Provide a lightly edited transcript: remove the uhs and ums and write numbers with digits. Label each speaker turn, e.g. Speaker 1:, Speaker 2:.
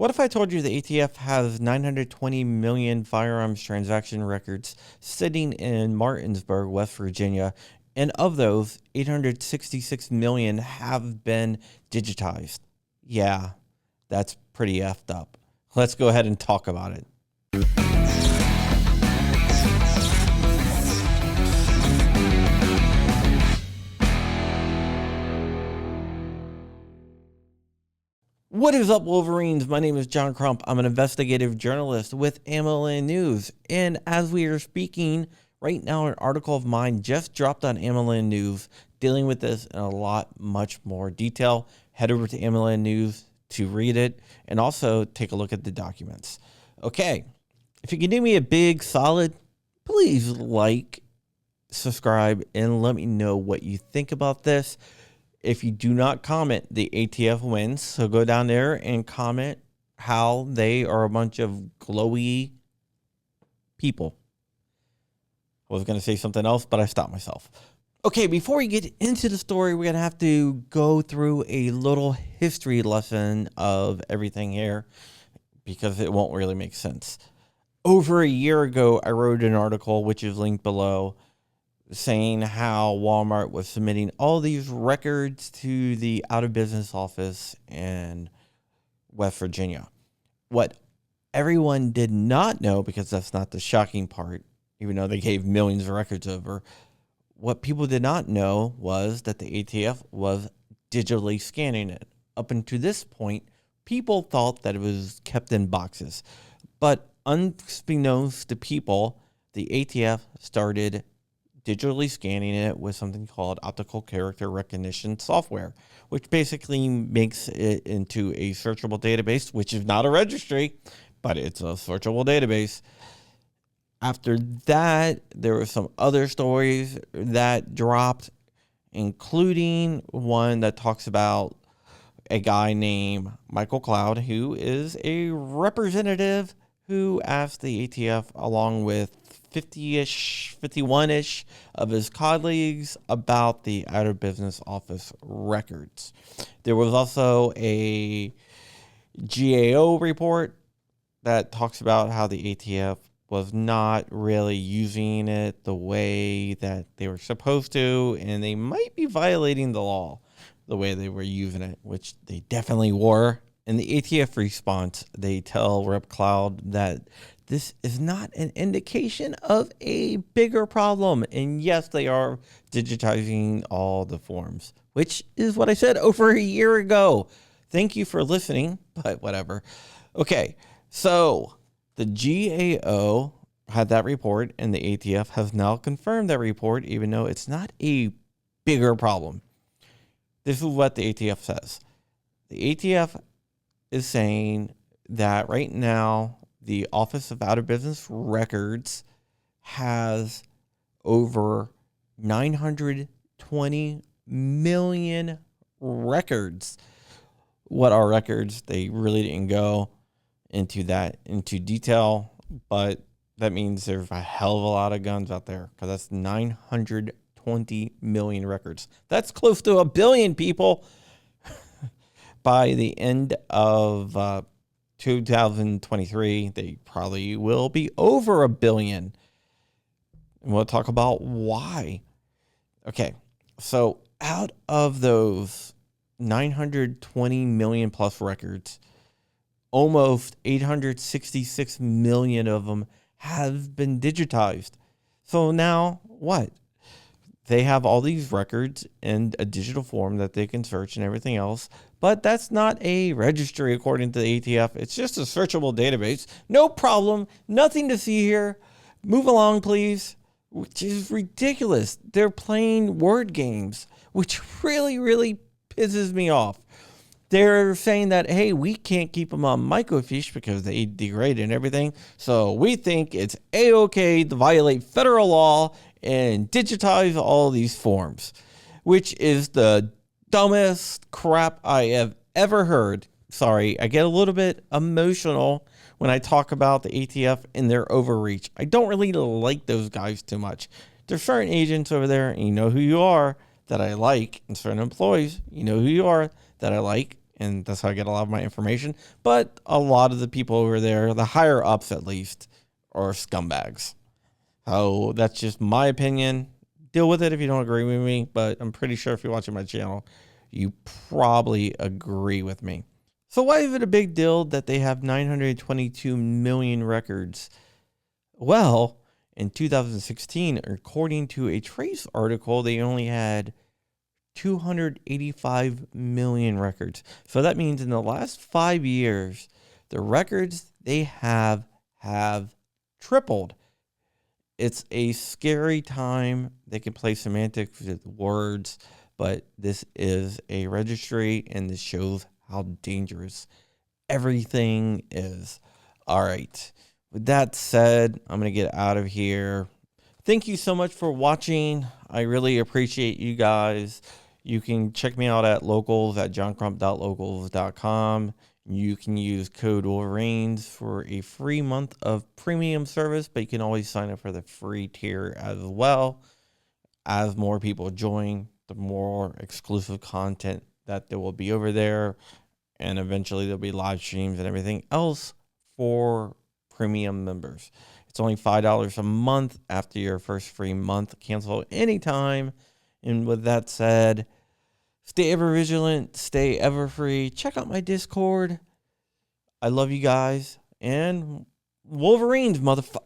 Speaker 1: What if I told you the ATF has 920 million firearms transaction records sitting in Martinsburg, West Virginia, and of those, 866 million have been digitized? Yeah, that's pretty effed up. Let's go ahead and talk about it. What is up, Wolverines? My name is John Crump. I'm an investigative journalist with AMLN News. And as we are speaking right now, an article of mine just dropped on AMLN News dealing with this in a lot much more detail. Head over to AMLN News to read it and also take a look at the documents. Okay, if you can do me a big solid, please like, subscribe, and let me know what you think about this. If you do not comment, the ATF wins. So go down there and comment how they are a bunch of glowy people. I was going to say something else, but I stopped myself. Okay, before we get into the story, we're going to have to go through a little history lesson of everything here because it won't really make sense. Over a year ago, I wrote an article, which is linked below, saying how Walmart was submitting all these records to the out of business office in West Virginia. What everyone did not know, because that's not the shocking part, even though they gave millions of records over, what people did not know was that the ATF was digitally scanning it. Up until this point, people thought that it was kept in boxes. But unbeknownst to people, the ATF started digitally scanning it with something called optical character recognition software, which basically makes it into a searchable database, which is not a registry, but it's a searchable database. After that, there were some other stories that dropped, including one that talks about a guy named Michael Cloud, who is a representative who asked the ATF, along with 50-ish, 51-ish of his colleagues, about the out of business office records. There was also a GAO report that talks about how the ATF was not really using it the way that they were supposed to, and they might be violating the law the way they were using it, which they definitely were. In the ATF response, they tell Rep. Cloud that this is not an indication of a bigger problem. And yes, they are digitizing all the forms, which is what I said over a year ago. Thank you for listening, but whatever. Okay, so the GAO had that report, and the ATF has now confirmed that report, even though it's not a bigger problem. This is what the ATF says. The ATF is saying that right now, the Office of Out of Business Records has over 920 million records. What are records? They really didn't go into detail, but that means there's a hell of a lot of guns out there, because that's 920 million records. That's close to 1 billion people. By the end of 2023, they probably will be over 1 billion. And we'll talk about why. Okay, so out of those 920 million plus records, almost 866 million of them have been digitized. So now what? They have all these records in a digital form that they can search and everything else, but that's not a registry according to the ATF. It's just a searchable database. No problem. Nothing to see here. Move along, please. Which is ridiculous. They're playing word games, which really, really pisses me off. They're saying that, hey, we can't keep them on microfiche because they degrade and everything. So we think it's A-OK to violate federal law and digitize all these forms, which is the dumbest crap I have ever heard. Sorry, I get a little bit emotional when I talk about the ATF and their overreach. I don't really like those guys too much. There's certain agents over there, and you know who you are, that I like, and certain employees, you know who you are, that I like and that's how I get a lot of my information. But a lot of the people over there, the higher ups at least, are scumbags. So that's just my opinion. Deal with it if you don't agree with me, but I'm pretty sure if you're watching my channel, you probably agree with me. So why is it a big deal that they have 922 million records? Well, in 2016, according to a Trace article, they only had 285 million records. So that means in the last 5 years, the records they have tripled. It's a scary time. They can play semantics with words, but this is a registry, and this shows how dangerous everything is. All right. With that said, I'm going to get out of here. Thank you so much for watching. I really appreciate you guys. You can check me out at locals at johncrump.locals.com. You can use code Wolverines for a free month of premium service, but you can always sign up for the free tier as well. As more people join, the more exclusive content that there will be over there. And eventually there'll be live streams and everything else for premium members. It's only $5 a month after your first free month. Cancel anytime. And with that said, stay ever vigilant, stay ever free. Check out my Discord. I love you guys. And Wolverines, motherfucker.